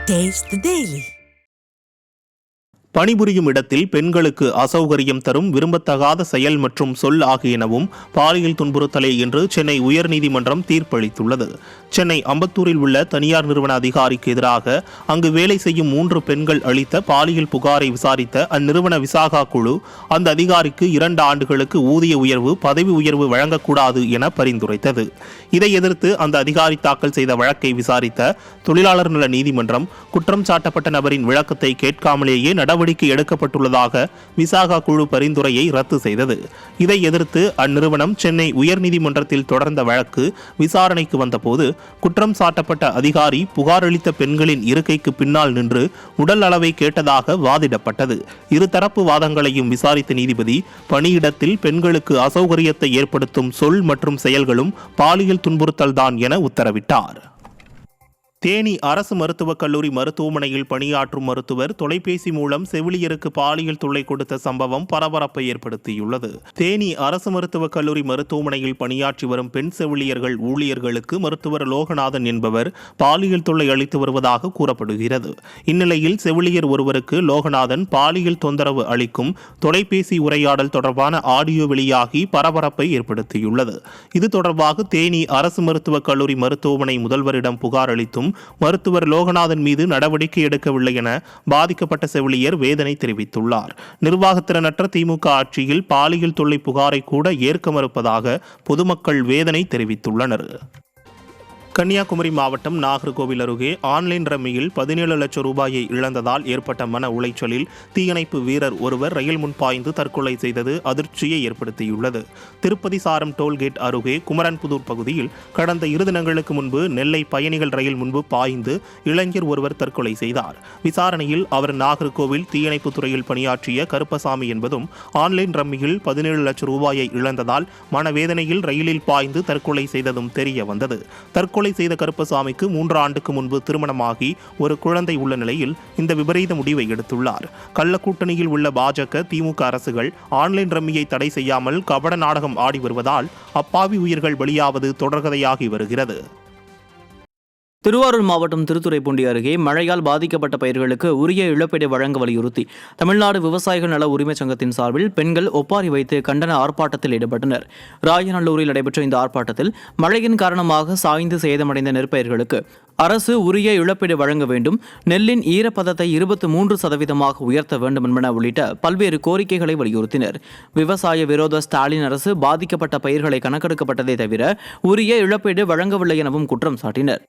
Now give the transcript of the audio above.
Taste the Daily. பணிபுரியும் இடத்தில் பெண்களுக்கு அசௌகரியம் தரும் விரும்பத்தகாத செயல் மற்றும் சொல் ஆகியனவும் பாலியல் துன்புறுத்தலே என்று சென்னை உயர்நீதிமன்றம் தீர்ப்பளித்துள்ளது. சென்னை அம்பத்தூரில் உள்ள தனியார் நிறுவன அதிகாரிக்கு எதிராக அங்கு வேலை செய்யும் 3 பெண்கள் அளித்த பாலியல் புகாரை விசாரித்த அந்நிறுவன விசாகா குழு அந்த அதிகாரிக்கு 2 ஆண்டுகளுக்கு ஊதிய உயர்வு, பதவி உயர்வு வழங்கக்கூடாது என பரிந்துரைத்தது. இதை எதிர்த்து அந்த அதிகாரி தாக்கல் செய்த வழக்கை விசாரித்த தொழிலாளர் நல நீதிமன்றம் குற்றம் சாட்டப்பட்ட நபரின் விளக்கத்தை கேட்காமலேயே நடவடிக்கை எடுக்கப்பட்டுள்ளதாக விசாகா குழு பரிந்துரையை ரத்து செய்தது. இதை எதிர்த்து அந்நிறுவனம் சென்னை உயர்நீதிமன்றத்தில் தொடர்ந்த வழக்கு விசாரணைக்கு வந்தபோது குற்றம் சாட்டப்பட்ட அதிகாரி புகார் அளித்த பெண்களின் இருக்கைக்கு பின்னால் நின்று உடல் அளவை கேட்டதாக வாதிடப்பட்டது. இருதரப்பு வாதங்களையும் விசாரித்த நீதிபதி பணியிடத்தில் பெண்களுக்கு அசௌகரியத்தை ஏற்படுத்தும் சொல் மற்றும் செயல்களும் பாலியல் துன்புறுத்தல்தான் என உத்தரவிட்டார். தேனி அரசு மருத்துவக் கல்லூரி மருத்துவமனையில் பணியாற்றும் மருத்துவர் தொலைபேசி மூலம் செவிலியருக்கு பாலியல் தொல்லை கொடுத்த சம்பவம் பரபரப்பை ஏற்படுத்தியுள்ளது. தேனி அரசு மருத்துவக் கல்லூரி மருத்துவமனையில் பணியாற்றி வரும் பெண் செவிலியர்கள் ஊழியர்களுக்கு மருத்துவர் லோகநாதன் என்பவர் பாலியல் தொல்லை அளித்து வருவதாக கூறப்படுகிறது. இந்நிலையில் செவிலியர் ஒருவருக்கு லோகநாதன் பாலியல் தொந்தரவு அளிக்கும் தொலைபேசி உரையாடல் தொடர்பான ஆடியோ வெளியாகி பரபரப்பை ஏற்படுத்தியுள்ளது. இது தொடர்பாக தேனி அரசு மருத்துவக் கல்லூரி மருத்துவமனை முதல்வரிடம் புகார் அளித்தும் மருத்துவர் லோகநாதன் மீது நடவடிக்கை எடுக்கவில்லை என பாதிக்கப்பட்ட செவிலியர் வேதனை தெரிவித்துள்ளார். நிர்வாகத்திறனற்ற திமுக ஆட்சியில் பாலியல் தொல்லை புகாரை கூட ஏற்க மறுப்பதாக பொதுமக்கள் வேதனை தெரிவித்துள்ளனர். கன்னியாகுமரி மாவட்டம் நாகர்கோவில் அருகே ஆன்லைன் ரம்மியில் 17 லட்சம் ரூபாயை இழந்ததால் ஏற்பட்ட மன உளைச்சலில் தீயணைப்பு வீரர் ஒருவர் ரயில் முன் பாய்ந்து தற்கொலை செய்தது அதிர்ச்சியை ஏற்படுத்தியுள்ளது. திருப்பதி சாரம் டோல்கேட் அருகே குமரன்புதூர் பகுதியில் கடந்த 2 தினங்களுக்கு முன்பு நெல்லை பயணிகள் ரயில் முன்பு பாய்ந்து இளைஞர் ஒருவர் தற்கொலை செய்தார். விசாரணையில் அவர் நாகர்கோவில் தீயணைப்பு துறையில் பணியாற்றிய கருப்பசாமி என்பதும் ஆன்லைன் ரம்மியில் 17 லட்சம் ரூபாயை இழந்ததால் மனவேதனையில் ரயிலில் பாய்ந்து தற்கொலை செய்ததும் தெரிய வந்தது. தற்கொலை செய்த கருப்பசாமிக்கு 3 ஆண்டுக்கு முன்பு திருமணமாகி ஒரு குழந்தை உள்ள நிலையில் இந்த விபரீத முடிவை எடுத்துள்ளார். கள்ள கூட்டணியில் உள்ள பாஜக, திமுக அரசுகள் ஆன்லைன் ரம்மியை தடை செய்யாமல் கபட நாடகம் ஆடி வருவதால் அப்பாவி உயிர்கள் பலியாவது தொடர்கதையாகி வருகிறது. திருவாரூர் மாவட்டம் திருத்துறைப்பூண்டி அருகே மழையால் பாதிக்கப்பட்ட பயிர்களுக்கு உரிய இழப்பீடு வழங்க வலியுறுத்தி தமிழ்நாடு விவசாயிகள் நல உரிமைச் சங்கத்தின் சார்பில் பெண்கள் ஒப்பாரி வைத்து கண்டன ஆர்ப்பாட்டத்தில் ஈடுபட்டனர். ராயநல்லூரில் நடைபெற்ற இந்த ஆர்ப்பாட்டத்தில் மழையின் காரணமாக சாய்ந்து சேதமடைந்த நெற்பயிர்களுக்கு அரசு உரிய இழப்பீடு வழங்க வேண்டும், நெல்லின் ஈரப்பதத்தை 23% உயர்த்த வேண்டும் என்பன உள்ளிட்ட பல்வேறு கோரிக்கைகளை வலியுறுத்தினர். விவசாய விரோத ஸ்டாலின் அரசு பாதிக்கப்பட்ட பயிர்களை கணக்கெடுக்கப்பட்டதை தவிர உரிய இழப்பீடு வழங்கவில்லை எனவும் குற்றம் சாட்டினர்.